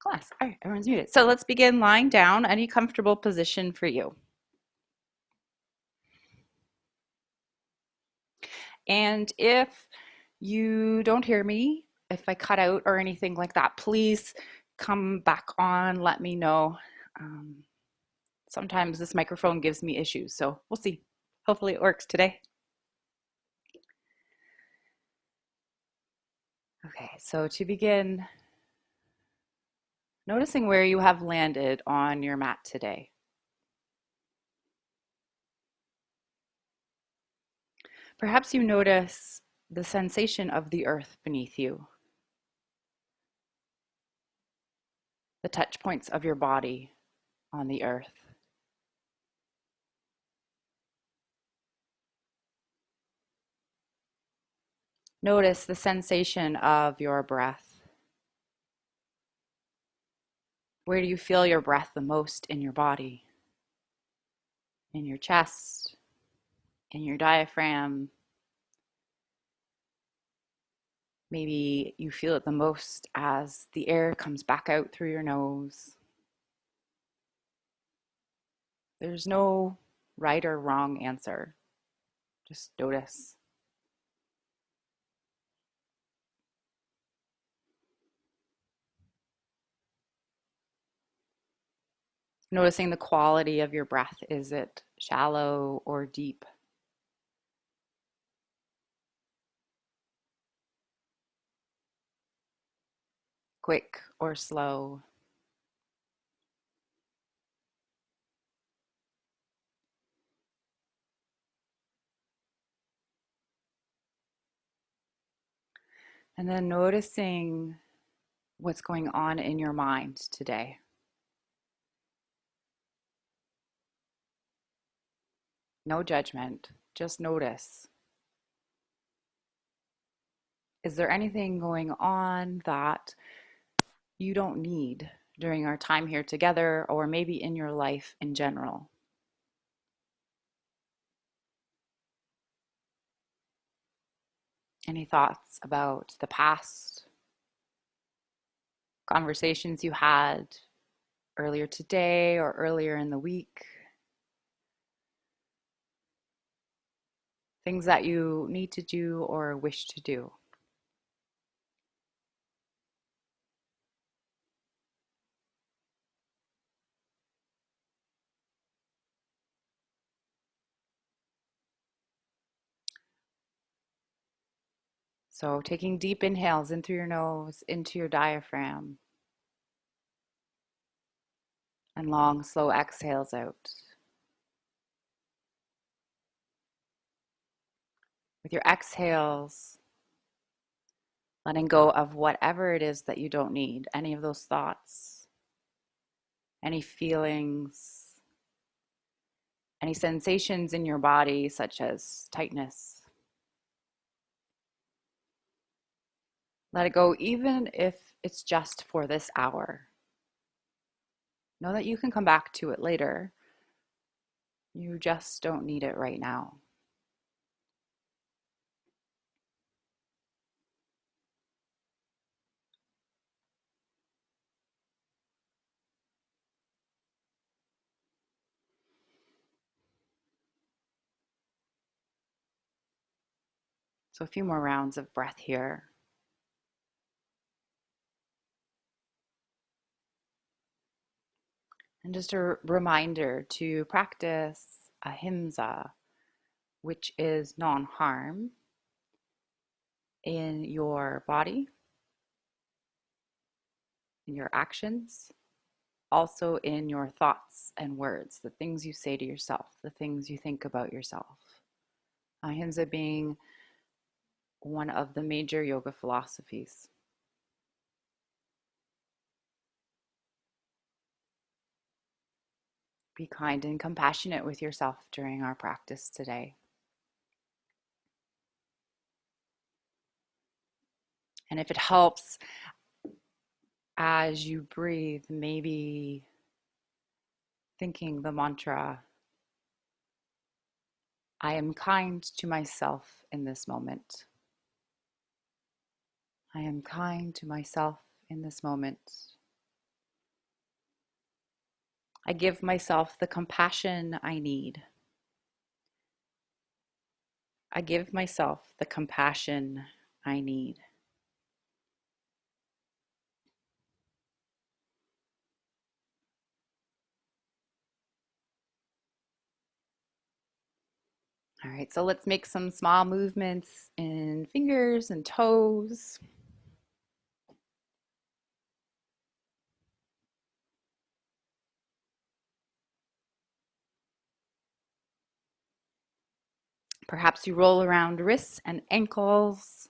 Class. All right, everyone's muted. So let's begin lying down, any comfortable position for you. And if you don't hear me, if I cut out or anything like that, please come back on, let me know. Um, Sometimes this microphone gives me issues, so we'll see. Hopefully it works today. Okay, so to begin, noticing where you have landed on your mat today. Perhaps you notice the sensation of the earth beneath you, the touch points of your body on the earth. Notice the sensation of your breath. Where do you feel your breath the most in your body? In your chest, in your diaphragm. Maybe you feel it the most as the air comes back out through your nose. There's no right or wrong answer. Just notice. Noticing the quality of your breath. Is it shallow or deep? Quick or slow? And then noticing what's going on in your mind today. No judgment, just notice. Is there anything going on that you don't need during our time here together, or maybe in your life in general? Any thoughts about the past, conversations you had earlier today or earlier in the week? Things that you need to do or wish to do. So taking deep inhales in through your nose, into your diaphragm, and long, slow exhales out. With your exhales, letting go of whatever it is that you don't need, any of those thoughts, any feelings, any sensations in your body, such as tightness. Let it go, even if it's just for this hour. Know that you can come back to it later. You just don't need it right now. So a few more rounds of breath here. And just a reminder to practice ahimsa, which is non-harm in your body, in your actions, also in your thoughts and words, the things you say to yourself, the things you think about yourself. Ahimsa being one of the major yoga philosophies. Be kind and compassionate with yourself during our practice today. And if it helps, as you breathe, maybe thinking the mantra, I am kind to myself in this moment. I am kind to myself in this moment. I give myself the compassion I need. I give myself the compassion I need. All right, so let's make some small movements in fingers and toes. Perhaps you roll around wrists and ankles.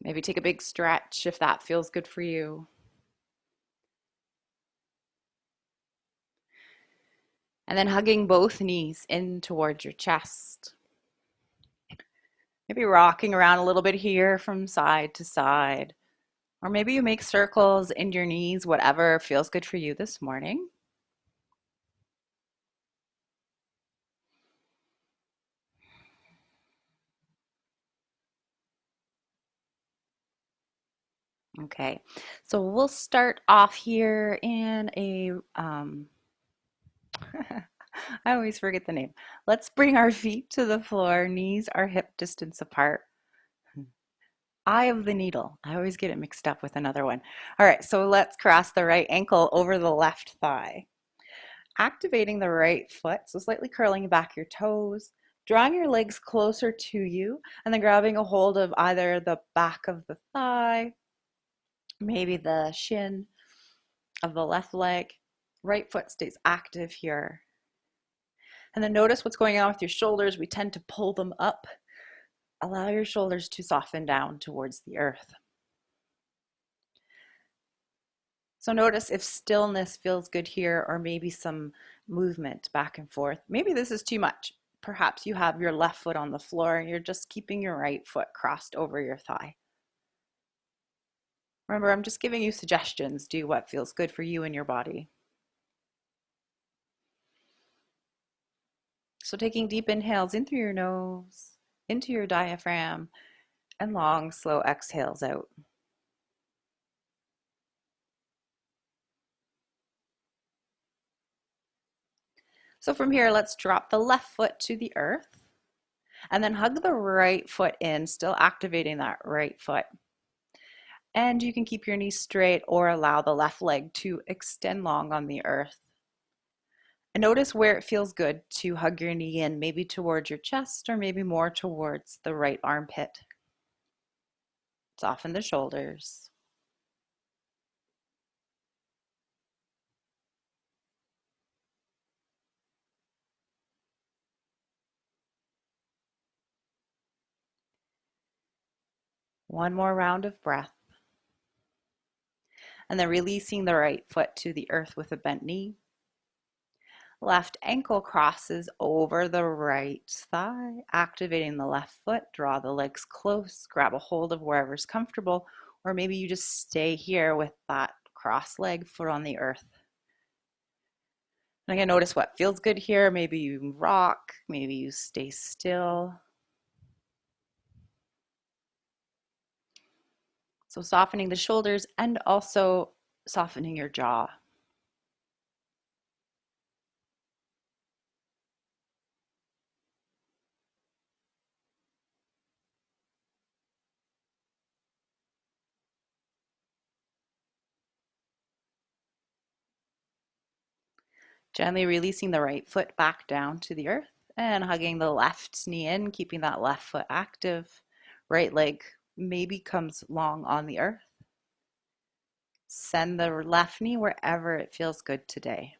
Maybe take a big stretch if that feels good for you. And then hugging both knees in towards your chest. Maybe rocking around a little bit here from side to side. Or maybe you make circles in your knees, whatever feels good for you this morning. Okay, so we'll start off here in a, I always forget the name. Let's bring our feet to the floor, knees are hip distance apart. Eye of the needle. I always get it mixed up with another one. All right, so let's cross the right ankle over the left thigh. Activating the right foot, so slightly curling back your toes, drawing your legs closer to you, and then grabbing a hold of either the back of the thigh, maybe the shin of the left leg. Right foot stays active here. And then notice what's going on with your shoulders. We tend to pull them up. Allow your shoulders to soften down towards the earth. So notice if stillness feels good here, or maybe some movement back and forth. Maybe this is too much. Perhaps you have your left foot on the floor and you're just keeping your right foot crossed over your thigh. Remember, I'm just giving you suggestions. Do what feels good for you and your body. So taking deep inhales in through your nose, into your diaphragm, and long, slow exhales out. So from here, let's drop the left foot to the earth and then hug the right foot in, still activating that right foot. And you can keep your knees straight or allow the left leg to extend long on the earth. And notice where it feels good to hug your knee in, maybe towards your chest or maybe more towards the right armpit. Soften the shoulders. One more round of breath. And then releasing the right foot to the earth with a bent knee. Left ankle crosses over the right thigh, activating the left foot. Draw the legs close, grab a hold of wherever's comfortable, or maybe you just stay here with that cross leg foot on the earth. And again, notice what feels good here. Maybe you rock, maybe you stay still. So softening the shoulders and also softening your jaw. Gently releasing the right foot back down to the earth and hugging the left knee in, keeping that left foot active. Right leg maybe comes long on the earth. Send the left knee wherever it feels good today.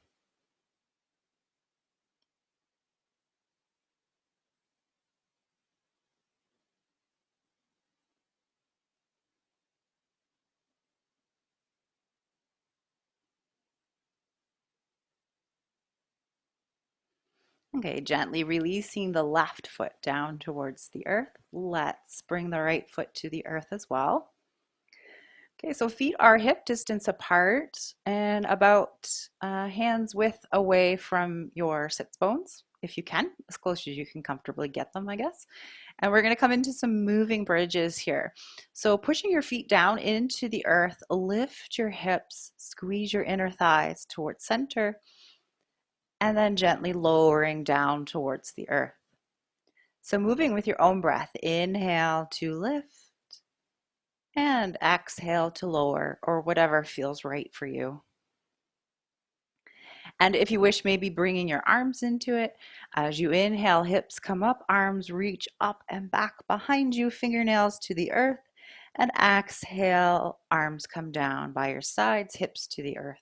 Okay, gently releasing the left foot down towards the earth. Let's bring the right foot to the earth as well. Okay, so feet are hip distance apart and about hands width away from your sits bones. if you can, as close as you can comfortably get them, I guess. And we're going to come into some moving bridges here. So pushing your feet down into the earth, lift your hips, squeeze your inner thighs towards center, and then gently lowering down towards the earth. So moving with your own breath, inhale to lift and exhale to lower, or whatever feels right for you. And if you wish, maybe bringing your arms into it. As you inhale, hips come up, arms reach up and back behind you, fingernails to the earth. And exhale, arms come down by your sides, hips to the earth.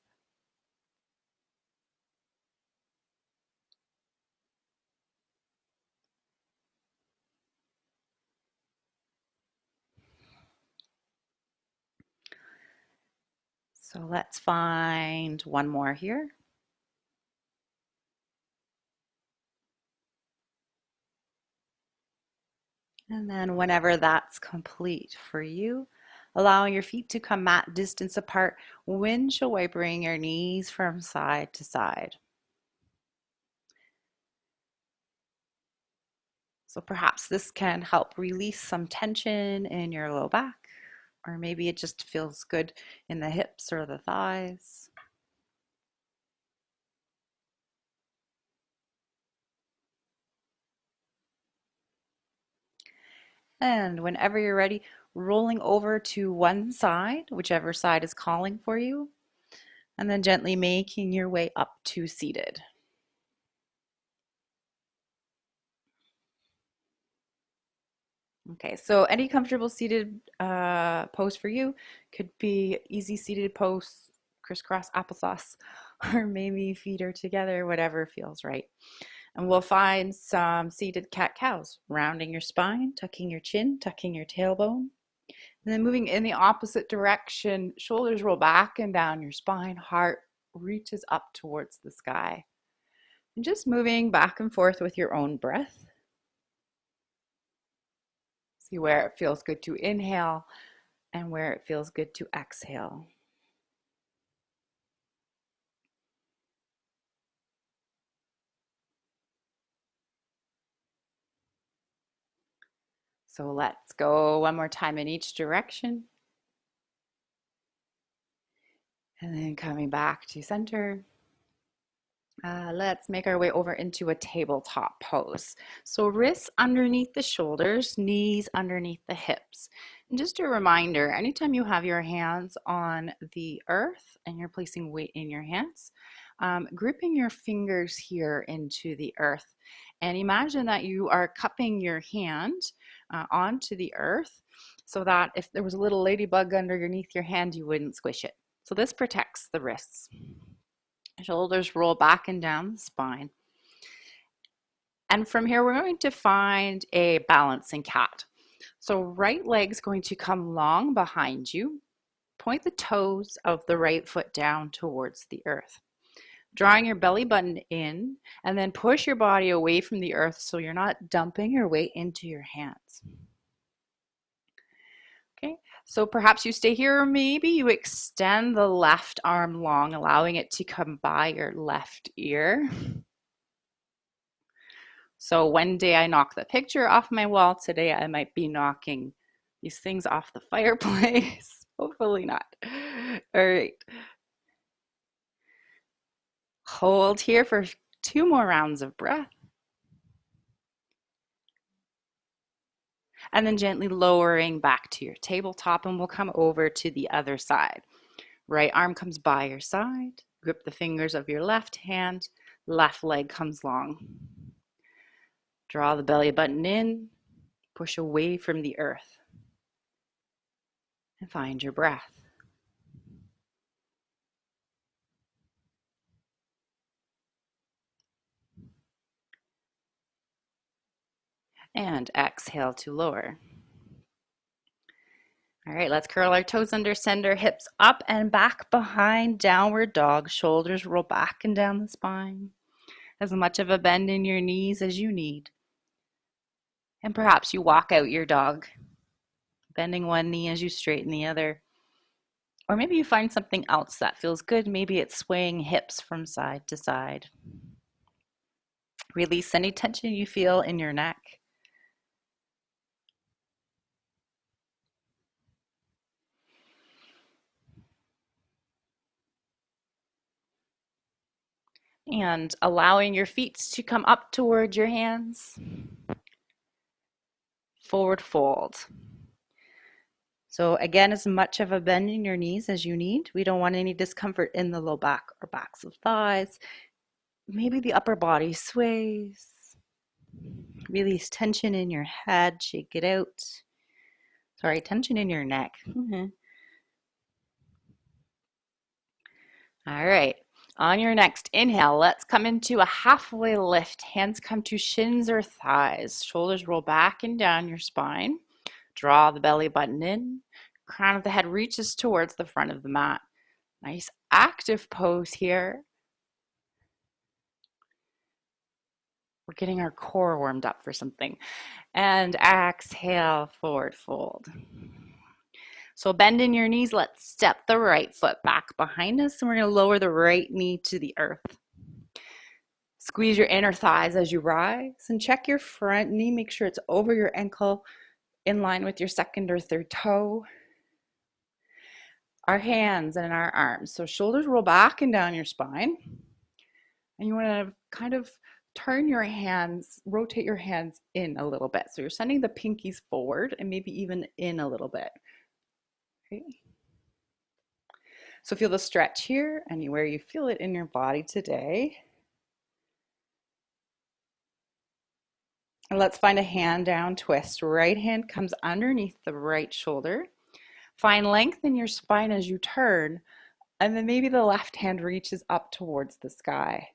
So let's find one more here. And then whenever that's complete for you, allowing your feet to come mat distance apart, windshield wipering your knees from side to side. So perhaps this can help release some tension in your low back, or maybe it just feels good in the hips or the thighs. And whenever you're ready, rolling over to one side, whichever side is calling for you, and then gently making your way up to seated. Okay, so any comfortable seated pose for you could be easy seated pose, crisscross applesauce, or maybe feet are together, whatever feels right. And we'll find some seated cat-cows, rounding your spine, tucking your chin, tucking your tailbone. And then moving in the opposite direction, shoulders roll back and down your spine, heart reaches up towards the sky. And just moving back and forth with your own breath. See where it feels good to inhale and where it feels good to exhale. So let's go one more time in each direction. And then coming back to center. Let's make our way over into a tabletop pose. So wrists underneath the shoulders, knees underneath the hips. And just a reminder, anytime you have your hands on the earth and you're placing weight in your hands, gripping your fingers here into the earth. And imagine that you are cupping your hand onto the earth so that if there was a little ladybug underneath your hand, you wouldn't squish it. So this protects the wrists. Shoulders roll back and down the spine. And from here, we're going to find a balancing cat. So right leg's going to come long behind you. Point the toes of the right foot down towards the earth. Drawing your belly button in, and then push your body away from the earth so you're not dumping your weight into your hands. Okay, so perhaps you stay here, or maybe you extend the left arm long, allowing it to come by your left ear. So one day I knock the picture off my wall. Today I might be knocking these things off the fireplace. Hopefully not. All right. Hold here for 2 more rounds of breath. And then gently lowering back to your tabletop, and we'll come over to the other side. Right arm comes by your side. Grip the fingers of your left hand. Left leg comes long. Draw the belly button in. Push away from the earth. And find your breath. And exhale to lower. All right, let's curl our toes under, send our hips up and back behind downward dog. Shoulders roll back and down the spine. As much of a bend in your knees as you need. And perhaps you walk out your dog, bending one knee as you straighten the other. Or maybe you find something else that feels good. Maybe it's swaying hips from side to side. Release any tension you feel in your neck. And allowing your feet to come up toward your hands. Forward fold. So again, as much of a bend in your knees as you need. We don't want any discomfort in the low back or backs of thighs. Maybe the upper body sways. Release tension in your head, shake it out. Sorry, tension in your neck. All right. On your next inhale, let's come into a halfway lift. Hands come to shins or thighs. Shoulders roll back and down your spine. Draw the belly button in. Crown of the head reaches towards the front of the mat. Nice active pose here. We're getting our core warmed up for something. And exhale, forward fold. So bend in your knees. Let's step the right foot back behind us, and we're going to lower the right knee to the earth. Squeeze your inner thighs as you rise, and check your front knee. Make sure it's over your ankle, in line with your second or third toe. Our hands and our arms. So shoulders roll back and down your spine. And you want to kind of turn your hands, rotate your hands in a little bit. So you're sending the pinkies forward and maybe even in a little bit. Okay. So feel the stretch here, anywhere you feel it in your body today. And let's find a hand down twist. Right hand comes underneath the right shoulder. Find length in your spine as you turn, and then maybe the left hand reaches up towards the sky.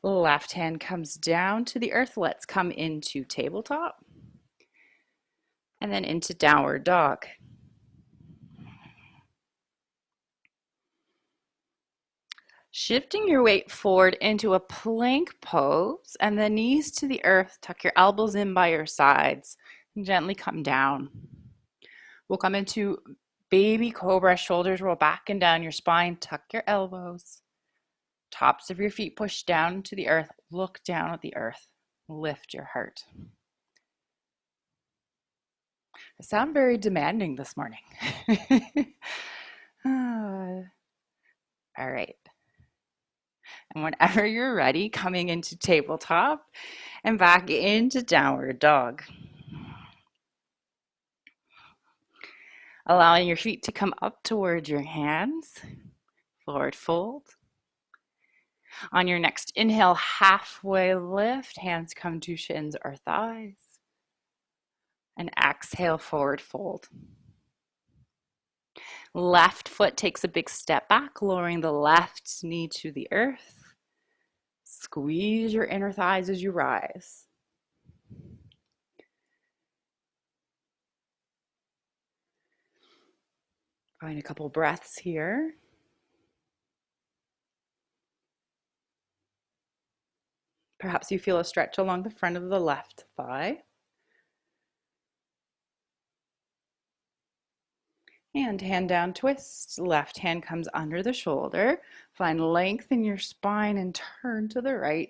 Left hand comes down to the earth. Let's come into tabletop and then into downward dog. Shifting your weight forward into a plank pose and the knees to the earth. Tuck your elbows in by your sides and gently come down. We'll come into baby cobra. Shoulders roll back and down your spine. Tuck your elbows. Tops of your feet push down to the earth. Look down at the earth. Lift your heart. I sound very demanding this morning. All right. And whenever you're ready, coming into tabletop and back into downward dog. Allowing your feet to come up towards your hands. Forward fold. On your next inhale, halfway lift. Hands come to shins or thighs. And exhale, forward fold. Left foot takes a big step back, lowering the left knee to the earth. Squeeze your inner thighs as you rise. Find a couple breaths here. Perhaps you feel a stretch along the front of the left thigh. And hand down twist. Left hand comes under the shoulder. Find length in your spine and turn to the right.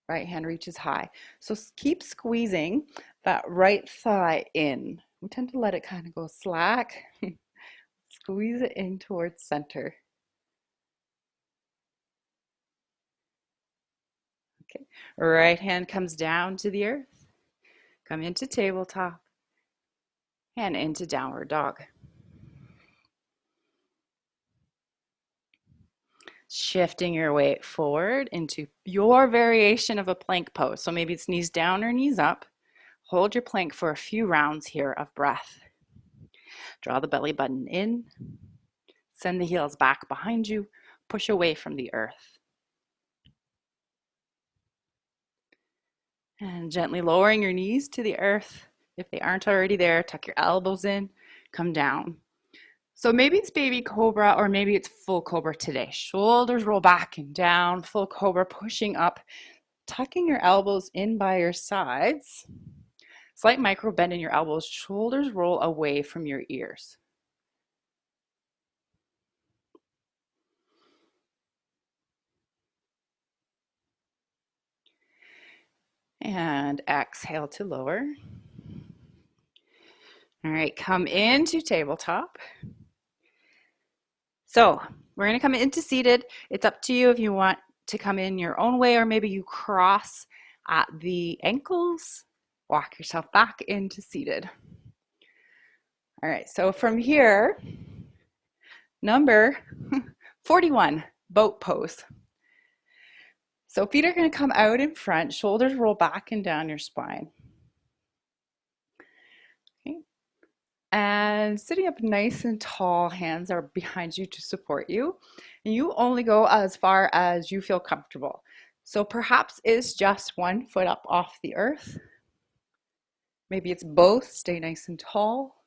Right hand reaches high. So keep squeezing that right thigh in. We tend to let it kind of go slack. Squeeze it in towards center. Okay. Right hand comes down to the earth. Come into tabletop and into downward dog. Shifting your weight forward into your variation of a plank pose. So maybe it's knees down or knees up. Hold your plank for a few rounds here of breath. Draw the belly button in. Send the heels back behind you. Push away from the earth. And gently lowering your knees to the earth. If they aren't already there, tuck your elbows in, come down. So maybe it's baby cobra or maybe it's full cobra today. Shoulders roll back and down, full cobra pushing up, tucking your elbows in by your sides. Slight micro bend in your elbows, shoulders roll away from your ears. And exhale to lower. All right, come into tabletop. So we're going to come into seated. It's up to you if you want to come in your own way, or maybe you cross at the ankles, walk yourself back into seated. All right, so from here, number 41, boat pose. So feet are going to come out in front, shoulders roll back and down your spine. Okay. And sitting up nice and tall, hands are behind you to support you. And you only go as far as you feel comfortable. So perhaps it's just one foot up off the earth. Maybe it's both, stay nice and tall.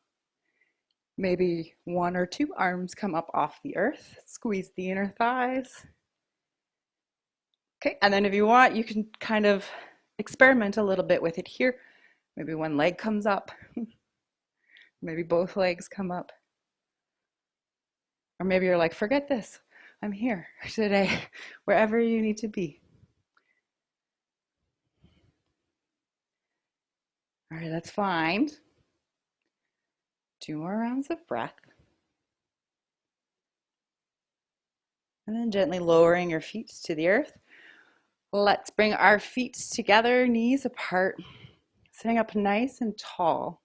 Maybe one or two arms come up off the earth, squeeze the inner thighs. Okay, and then if you want, you can kind of experiment a little bit with it here. Maybe one leg comes up, maybe both legs come up. Or maybe you're like, forget this, I'm here today, wherever you need to be. All right, let's find 2 more rounds of breath. And then gently lowering your feet to the earth. Let's bring our feet together, knees apart, sitting up nice and tall.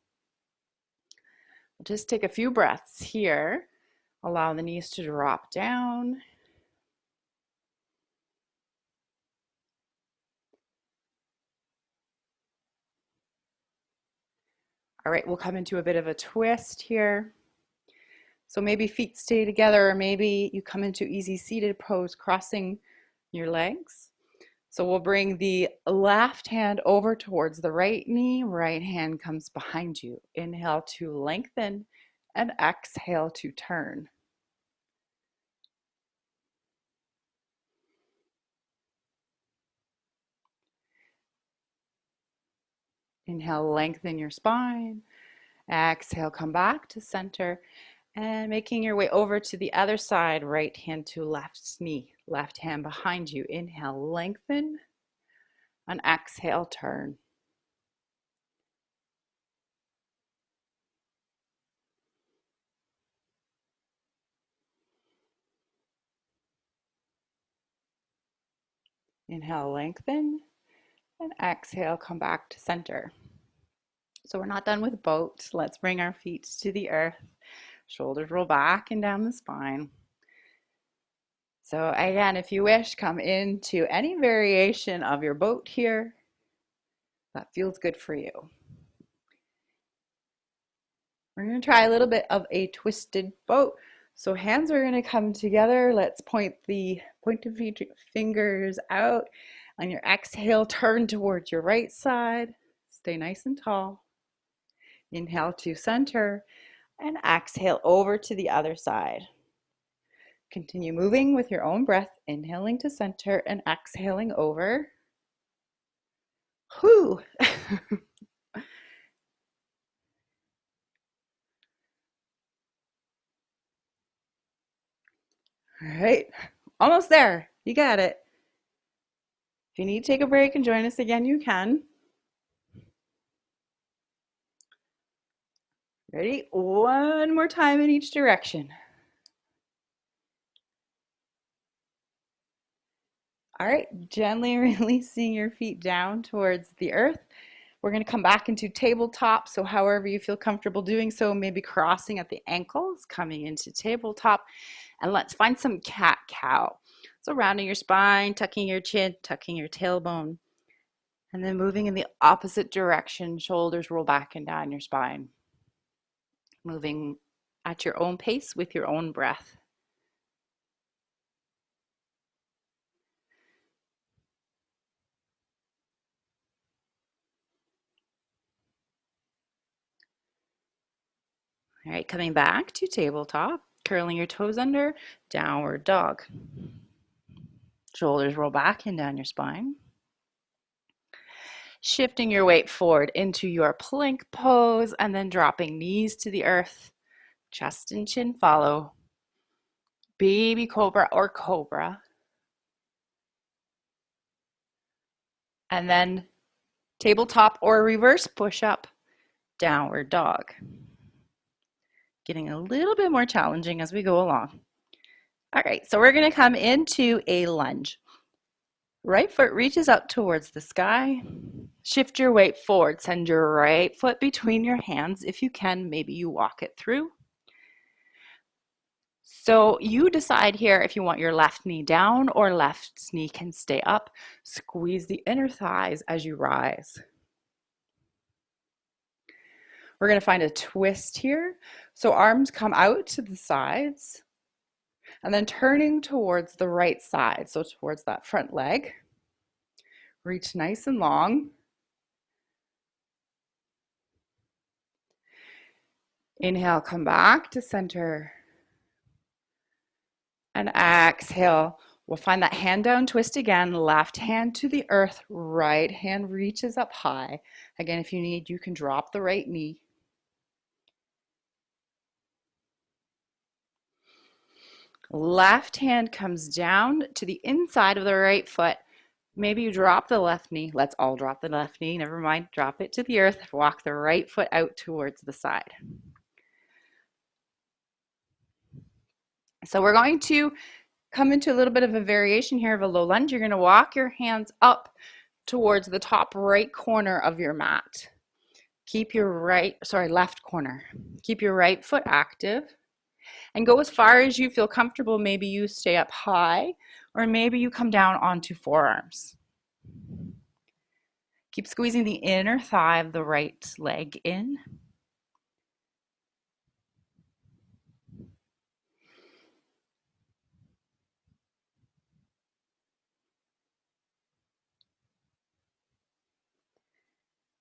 We'll just take a few breaths here. Allow the knees to drop down. All right, we'll come into a bit of a twist here. So maybe feet stay together, or maybe you come into easy seated pose, crossing your legs. So we'll bring the left hand over towards the right knee, right hand comes behind you. Inhale to lengthen and exhale to turn. Inhale, lengthen your spine. Exhale, come back to center. And making your way over to the other side, right hand to left knee, left hand behind you. Inhale, lengthen, and exhale, turn. Inhale, lengthen, and exhale, come back to center. So we're not done with boat. Let's bring our feet to the earth. Shoulders roll back and down the spine. So again, if you wish, come into any variation of your boat here that feels good for you. We're going to try a little bit of a twisted boat. So hands are going to come together. Let's point the pointed fingers out. On your exhale, turn towards your right side. Stay nice and tall. Inhale to center and exhale over to the other side. Continue moving with your own breath, inhaling to center and exhaling over. Whew. All right, almost there. You got it. If you need to take a break and join us again, you can. Ready? One more time in each direction. All right, gently releasing your feet down towards the earth. We're going to come back into tabletop. So however you feel comfortable doing so, maybe crossing at the ankles, coming into tabletop. And let's find some cat-cow. So rounding your spine, tucking your chin, tucking your tailbone. And then moving in the opposite direction, shoulders roll back and down your spine. Moving at your own pace with your own breath. All right, coming back to tabletop, curling your toes under, downward dog. Shoulders roll back and down your spine. Shifting your weight forward into your plank pose and then dropping knees to the earth. Chest and chin follow. Baby cobra or cobra. And then Tabletop or reverse push-up, downward dog. Getting a little bit more challenging as we go along. All right, so we're going to come into a lunge. Right foot reaches up towards the sky. Shift your weight forward. Send your right foot between your hands. If you can, maybe you walk it through. So you decide here if you want your left knee down or left knee can stay up. Squeeze the inner thighs as you rise. We're going to find a twist here. So arms come out to the sides and then turning towards the right side. So towards that front leg. Reach nice and long. Inhale, come back to center. And exhale. We'll find that hand down twist again. Left hand to the earth. Right hand reaches up high. Again, if you need, you can drop the right knee. Left hand comes down to the inside of the right foot. Maybe you drop the left knee. Let's all drop the left knee. Never mind. Drop it to the earth. Walk the right foot out towards the side. So we're going to come into a little bit of a variation here of a low lunge. You're going to walk your hands up towards the top right corner of your mat. Keep your left corner. Keep your right foot active and go as far as you feel comfortable. Maybe you stay up high or maybe you come down onto forearms. Keep squeezing the inner thigh of the right leg in.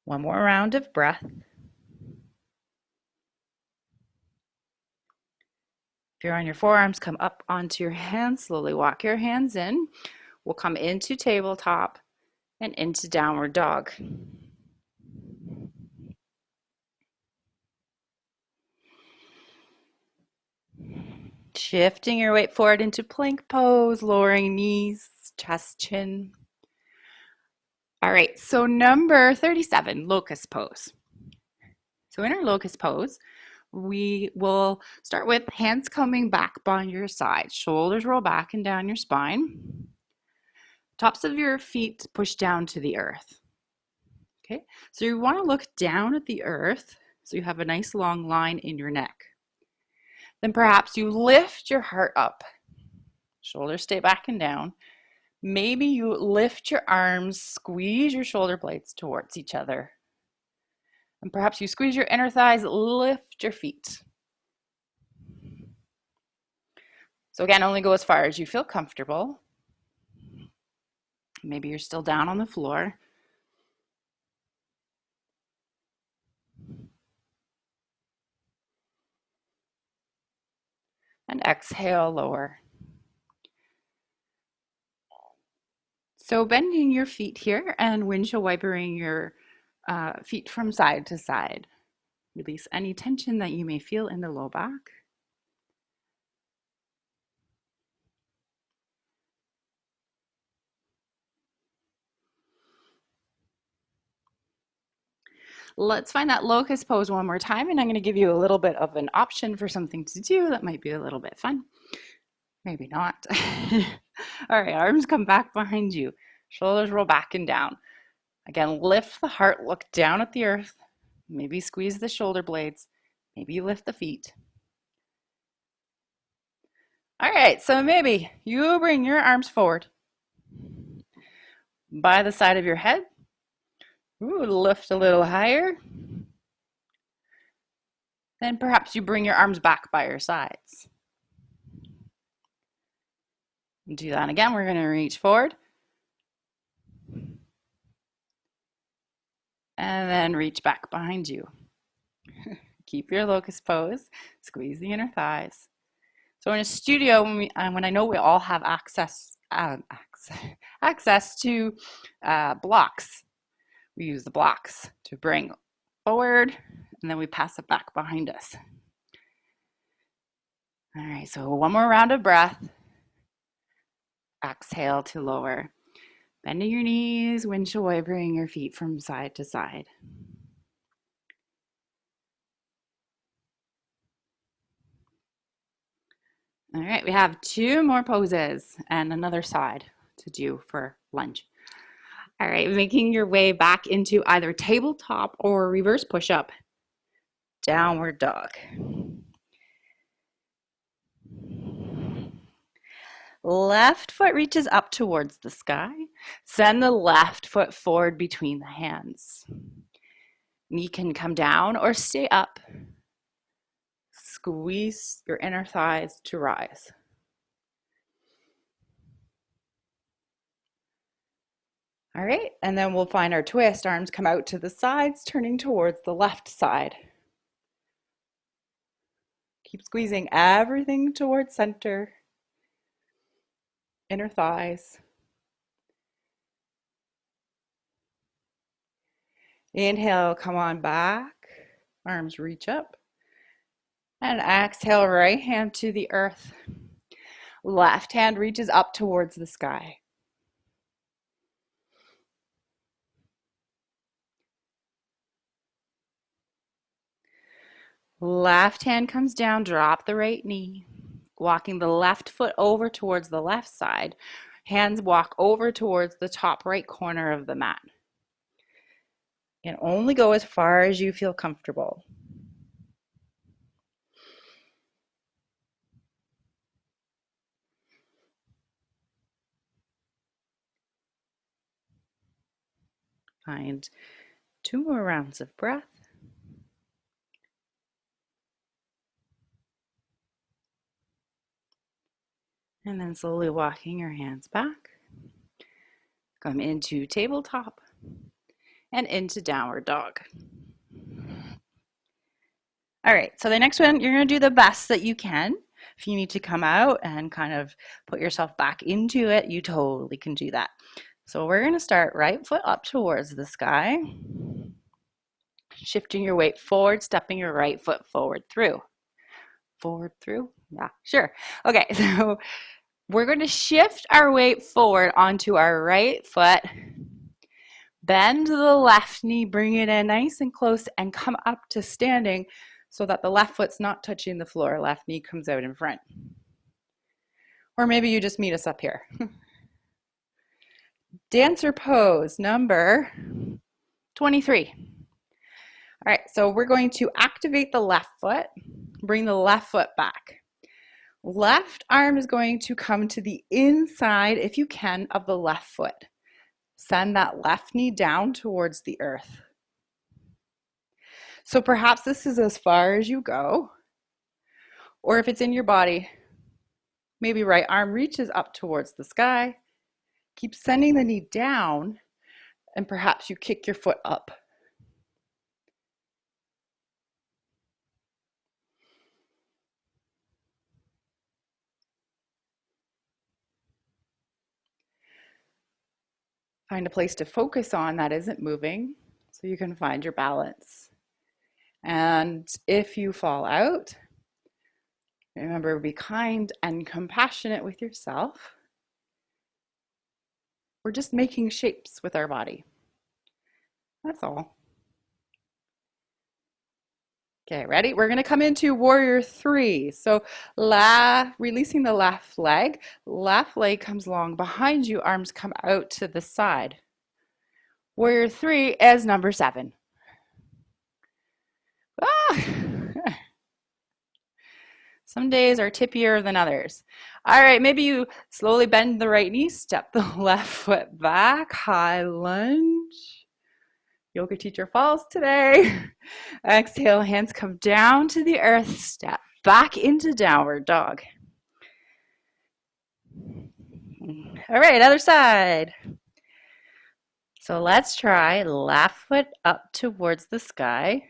One more round of breath. If you're on your forearms, come up onto your hands. Slowly walk your hands in. We'll come into tabletop and into downward dog. Shifting your weight forward into plank pose, lowering knees, chest, chin. All right, so number 37, locust pose. So in our locust pose, we will start with hands coming back by your side. Shoulders roll back and down your spine. Tops of your feet push down to the earth. Okay, so you want to look down at the earth so you have a nice long line in your neck. Then perhaps you lift your heart up. Shoulders stay back and down. Maybe you lift your arms, squeeze your shoulder blades towards each other. And perhaps you squeeze your inner thighs, lift your feet. So again, only go as far as you feel comfortable. Maybe you're still down on the floor. And exhale, lower. So bending your feet here and windshield wipering your feet from side to side. Release any tension that you may feel in the low back. Let's find that locust pose one more time, and I'm going to give you a little bit of an option for something to do that might be a little bit fun. Maybe not. All right, arms come back behind you. Shoulders roll back and down. Again, lift the heart, look down at the earth. Maybe squeeze the shoulder blades. Maybe you lift the feet. All right, so maybe you bring your arms forward by the side of your head. Ooh, lift a little higher. Then perhaps you bring your arms back by your sides. Do that again. We're going to reach forward. And then reach back behind you. Keep your locust pose. Squeeze the inner thighs. So in a studio, when I know we all have access to blocks, we use the blocks to bring forward, and then we pass it back behind us. All right, so one more round of breath. Exhale to lower. Bending your knees, windshield wipering your feet from side to side. All right, we have 2 more poses and another side to do for lunge. All right, making your way back into either tabletop or reverse push-up, downward dog. Left foot reaches up towards the sky. Send the left foot forward between the hands. Knee can come down or stay up. Squeeze your inner thighs to rise. All right, and then we'll find our twist. Arms come out to the sides, turning towards the left side. Keep squeezing everything towards center. Inner thighs. Inhale, come on back. Arms reach up. And exhale, right hand to the earth. Left hand reaches up towards the sky. Left hand comes down, drop the right knee. Walking the left foot over towards the left side. Hands walk over towards the top right corner of the mat. And only go as far as you feel comfortable. Find 2 more rounds of breath. And then slowly walking your hands back. Come into tabletop and into downward dog. All right, so the next one, you're gonna do the best that you can. If you need to come out and kind of put yourself back into it, you totally can do that. So we're gonna start right foot up towards the sky, shifting your weight forward, stepping your right foot forward through. Forward through, yeah, sure. Okay, so we're gonna shift our weight forward onto our right foot, bend the left knee, bring it in nice and close and come up to standing so that the left foot's not touching the floor. Left knee comes out in front. Or maybe you just meet us up here. Dancer pose number 23. All right, so we're going to activate the left foot, bring the left foot back. Left arm is going to come to the inside, if you can, of the left foot. Send that left knee down towards the earth. So perhaps this is as far as you go, or if it's in your body, maybe right arm reaches up towards the sky. Keep sending the knee down, and perhaps you kick your foot up. Find a place to focus on that isn't moving so you can find your balance. And if you fall out, remember, be kind and compassionate with yourself. We're just making shapes with our body. That's all. Okay, ready? We're gonna come into warrior 3. So releasing the left leg comes long behind you, arms come out to the side. Warrior 3 is number 7. Ah! Some days are tippier than others. All right, maybe you slowly bend the right knee, step the left foot back, high lunge. Yoga teacher falls today. Exhale, hands come down to the earth, step back into downward dog. All right, other side. So let's try left foot up towards the sky,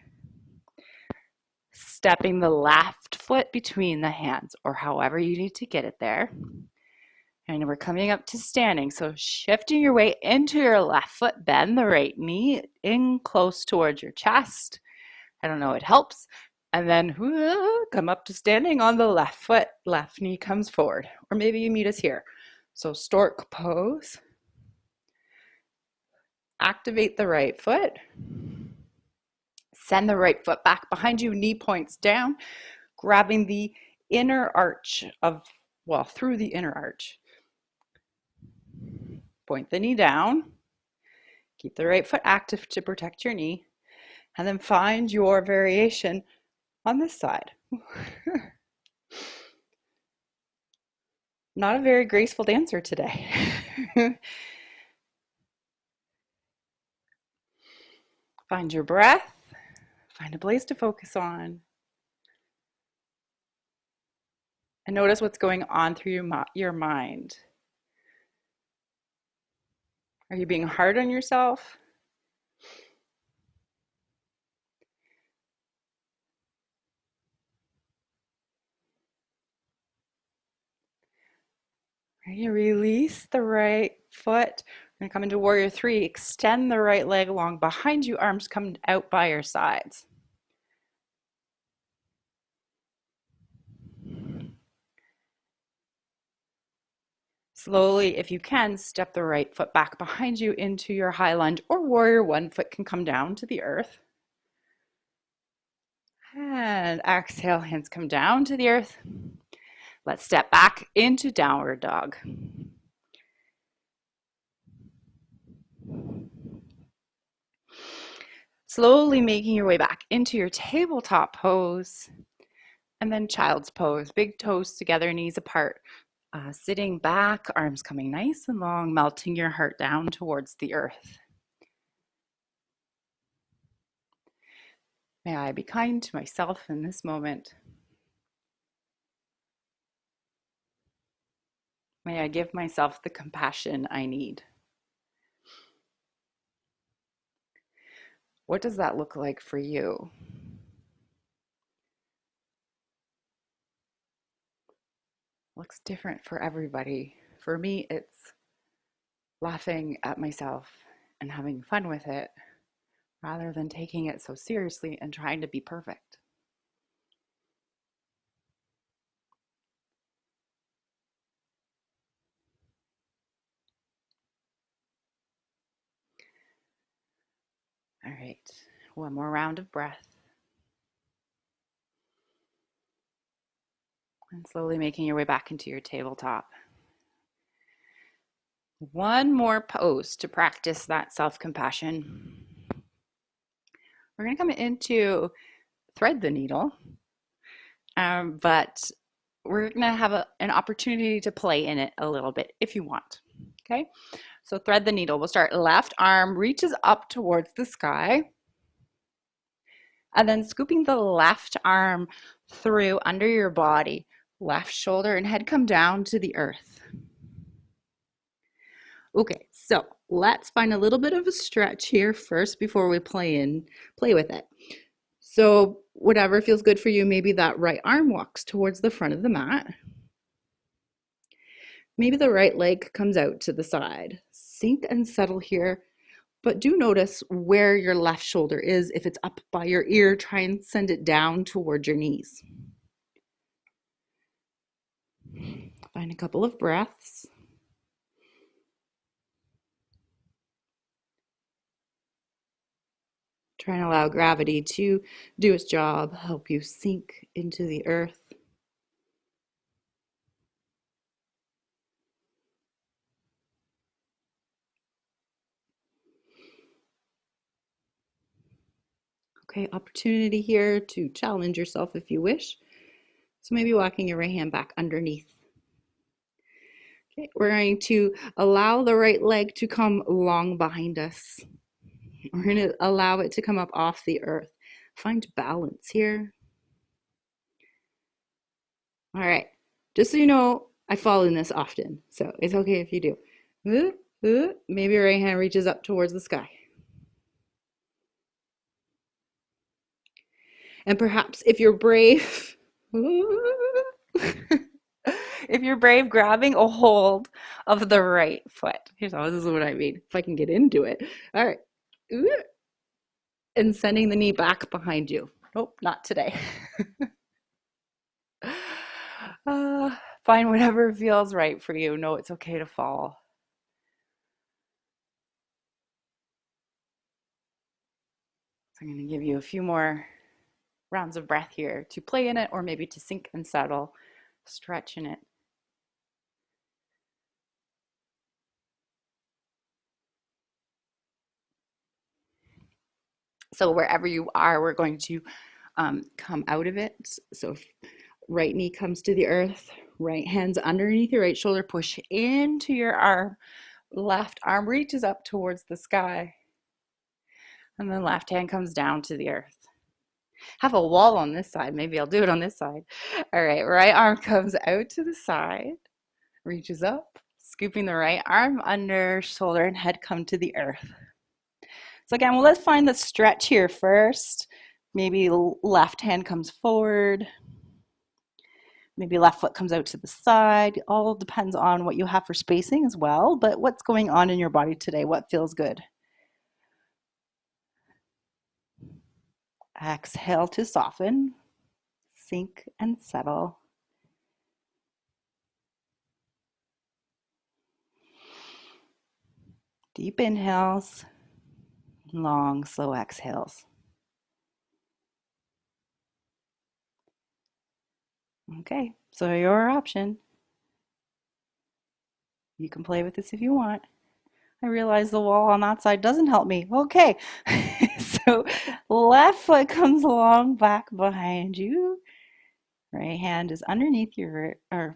stepping the left foot between the hands, or however you need to get it there. And we're coming up to standing. So shifting your weight into your left foot, bend the right knee in close towards your chest. I don't know, it helps. And then come up to standing on the left foot, left knee comes forward. Or maybe you meet us here. So stork pose. Activate the right foot. Send the right foot back behind you, knee points down, grabbing the inner arch of, well, through the inner arch. Point the knee down. Keep the right foot active to protect your knee. And then find your variation on this side. Not a very graceful dancer today. Find your breath. Find a place to focus on. And notice what's going on through your mind. Are you being hard on yourself? Ready? Release the right foot. We're going to come into warrior three. Extend the right leg along behind you. Arms come out by your sides. Slowly, if you can, step the right foot back behind you into your high lunge, or warrior one. Foot can come down to the earth. And exhale, hands come down to the earth. Let's step back into downward dog. Slowly making your way back into your tabletop pose. And then child's pose, big toes together, knees apart. Sitting back, arms coming nice and long, melting your heart down towards the earth. May I be kind to myself in this moment. May I give myself the compassion I need. What does that look like for you? Looks different for everybody. For me, it's laughing at myself and having fun with it rather than taking it so seriously and trying to be perfect. All right, one more round of breath. And slowly making your way back into your tabletop. One more pose to practice that self-compassion. We're going to come into thread the needle, but we're going to have an opportunity to play in it a little bit if you want. Okay, so thread the needle. We'll start left arm reaches up towards the sky, and then scooping the left arm through under your body. Left shoulder and head come down to the earth. Okay, so let's find a little bit of a stretch here first before we play with it. So whatever feels good for you, maybe that right arm walks towards the front of the mat. Maybe the right leg comes out to the side. Sink and settle here, but do notice where your left shoulder is. If it's up by your ear, try and send it down towards your knees. Find a couple of breaths. Try and allow gravity to do its job, help you sink into the earth. Okay, opportunity here to challenge yourself if you wish. So maybe walking your right hand back underneath. Okay, we're going to allow the right leg to come long behind us. We're going to allow it to come up off the earth. Find balance here. All right, just so you know, I fall in this often, so it's okay if you do. Maybe your right hand reaches up towards the sky. And perhaps if you're brave, if you're brave, grabbing a hold of the right foot. Here's how, this is what I mean. If I can get into it. All right. And sending the knee back behind you. Nope, not today. Find whatever feels right for you. Know it's okay to fall. I'm going to give you a few more rounds of breath here to play in it, or maybe to sink and settle, stretch in it. So wherever you are, we're going to come out of it. So right knee comes to the earth, right hand's underneath your right shoulder, push into your arm, left arm reaches up towards the sky, and then left hand comes down to the earth. Have a wall on this side. Maybe I'll do it on this side. All right, right arm comes out to the side, reaches up, scooping the right arm under, shoulder and head come to the earth. So again, well, let's find the stretch here first. Maybe left hand comes forward. Maybe left foot comes out to the side. All depends on what you have for spacing as well, but what's going on in your body today? What feels good? Exhale to soften, sink and settle. Deep inhales, long, slow exhales. Okay, so your option. You can play with this if you want. I realize the wall on that side doesn't help me. Okay, so left foot comes along back behind you. Right hand is underneath your, or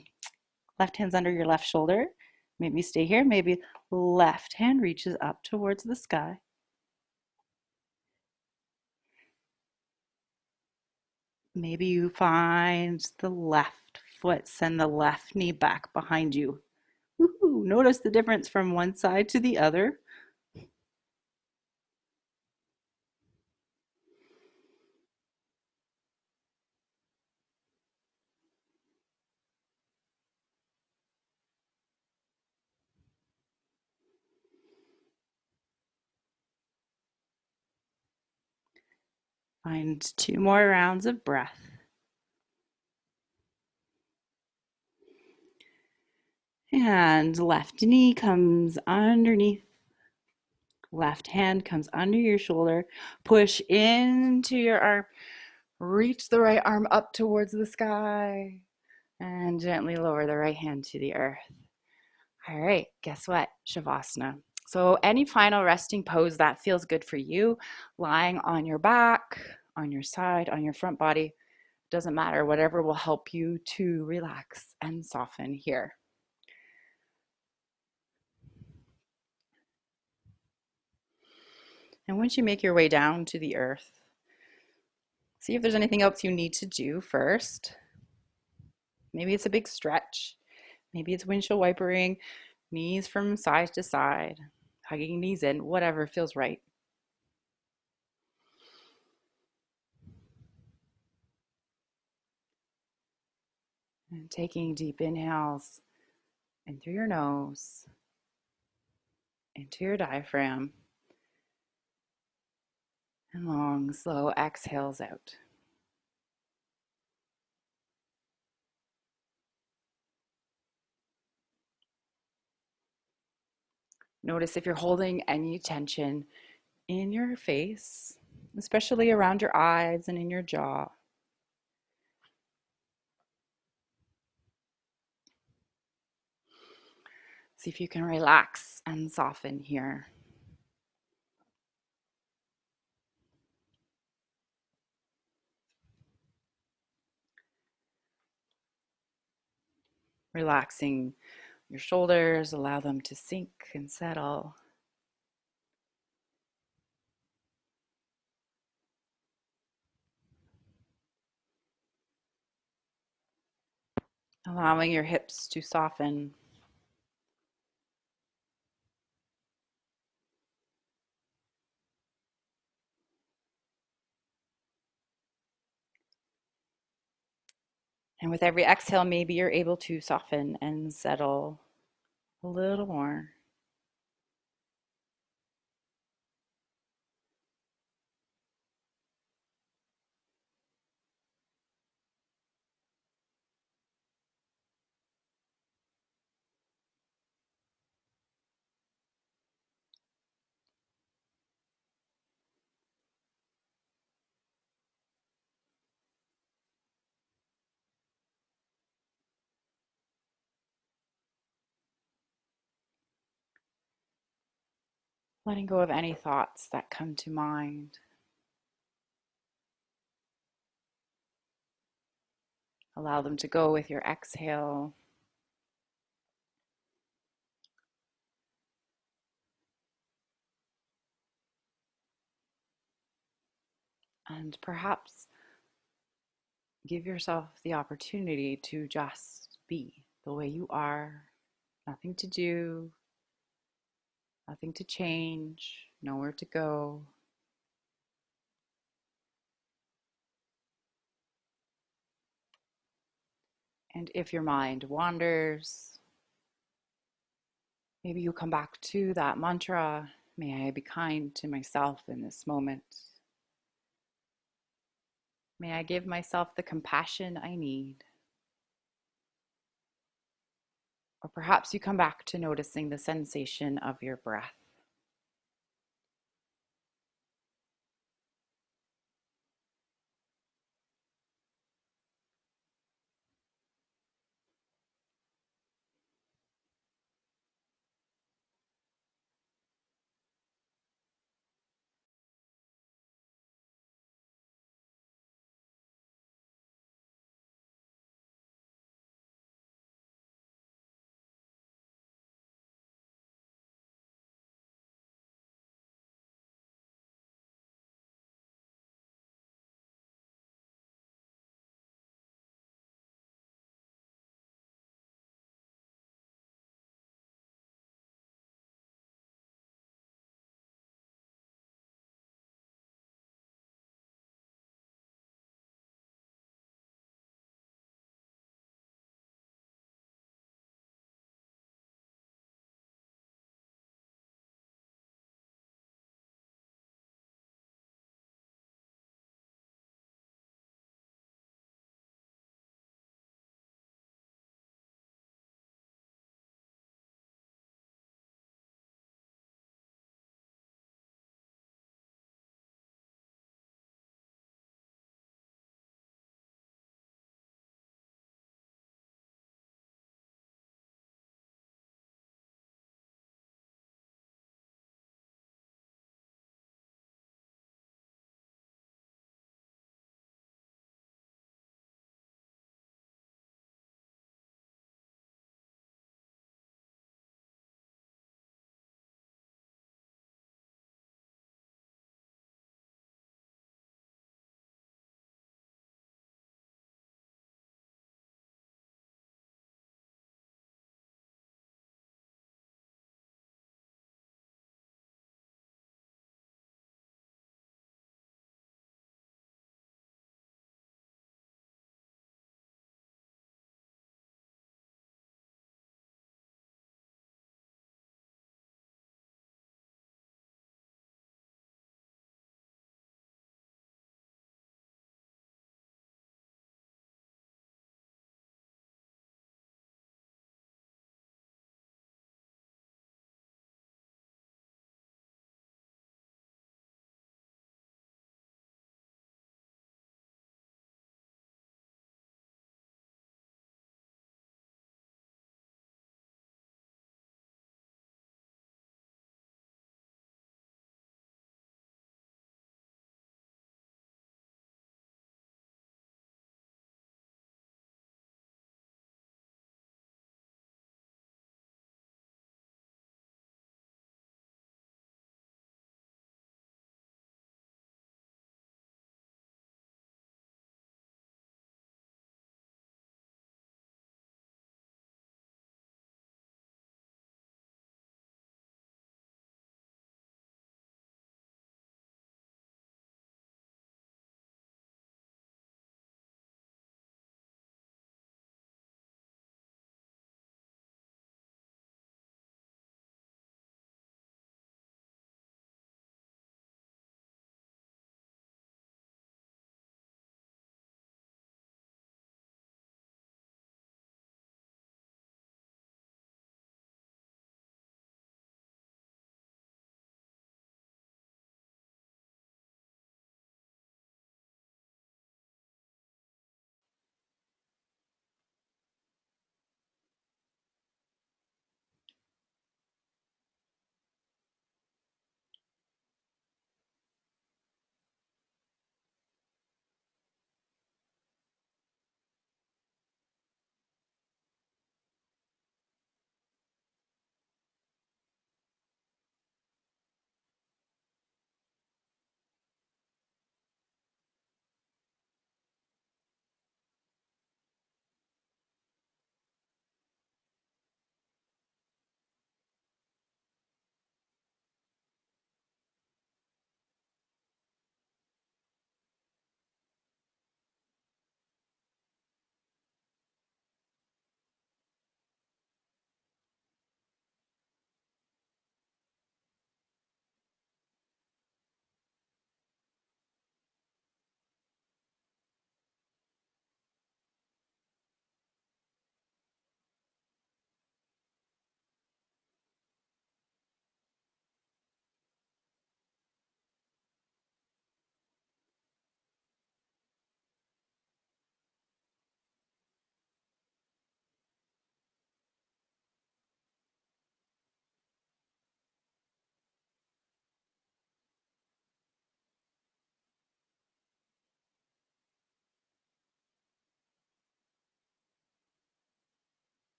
left hand's under your left shoulder. Maybe stay here. Maybe left hand reaches up towards the sky. Maybe you find the left foot, send the left knee back behind you. Woohoo! Notice the difference from one side to the other. Find 2 more rounds of breath. And left knee comes underneath. Left hand comes under your shoulder. Push into your arm. Reach the right arm up towards the sky. And gently lower the right hand to the earth. All right, guess what? Shavasana. So any final resting pose that feels good for you, lying on your back, on your side, on your front body, doesn't matter, whatever will help you to relax and soften here. And once you make your way down to the earth, see if there's anything else you need to do first. Maybe it's a big stretch. Maybe it's windshield wipering, knees from side to side, hugging knees in, whatever feels right. And taking deep inhales in through your nose, into your diaphragm, and long, slow exhales out. Notice if you're holding any tension in your face, especially around your eyes and in your jaw. See if you can relax and soften here. Relaxing your shoulders, allow them to sink and settle. Allowing your hips to soften. And with every exhale, maybe you're able to soften and settle a little more. Letting go of any thoughts that come to mind. Allow them to go with your exhale. And perhaps give yourself the opportunity to just be the way you are. Nothing to do, nothing to change, nowhere to go. And if your mind wanders, maybe you come back to that mantra, may I be kind to myself in this moment. May I give myself the compassion I need. Or perhaps you come back to noticing the sensation of your breath.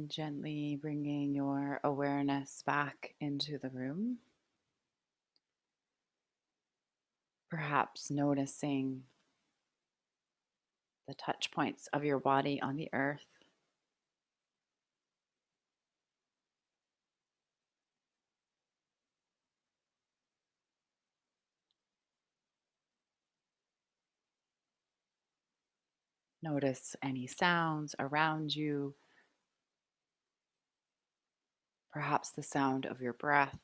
Gently bringing your awareness back into the room. Perhaps noticing the touch points of your body on the earth. Notice any sounds around you, perhaps the sound of your breath,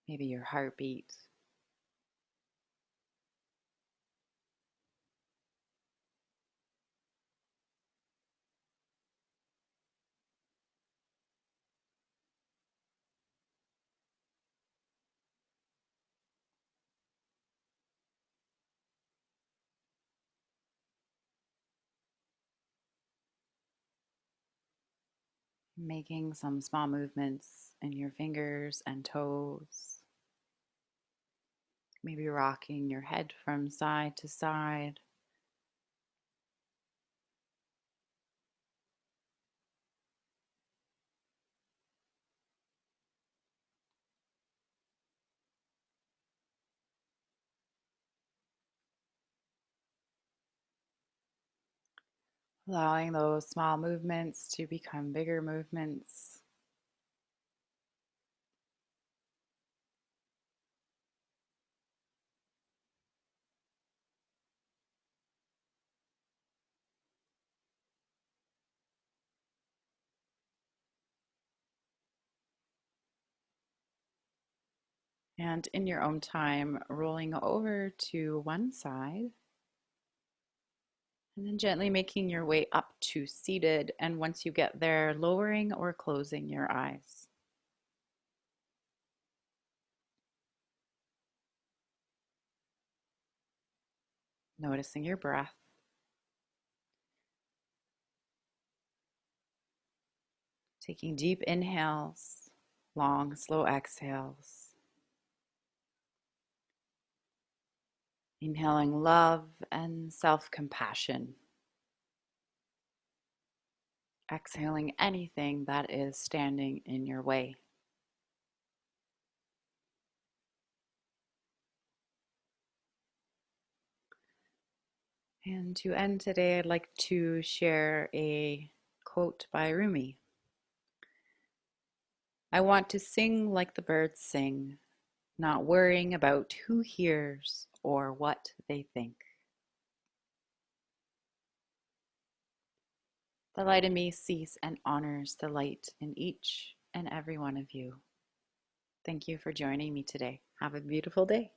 maybe your heartbeat. Making some small movements in your fingers and toes. Maybe rocking your head from side to side. Allowing those small movements to become bigger movements. And in your own time, rolling over to one side. And then gently making your way up to seated. And once you get there, lowering or closing your eyes. Noticing your breath. Taking deep inhales, long, slow exhales. Inhaling love and self-compassion. Exhaling anything that is standing in your way. And to end today, I'd like to share a quote by Rumi. I want to sing like the birds sing, not worrying about who hears or what they think. The light in me sees and honors the light in each and every one of you. Thank you for joining me today. Have a beautiful day.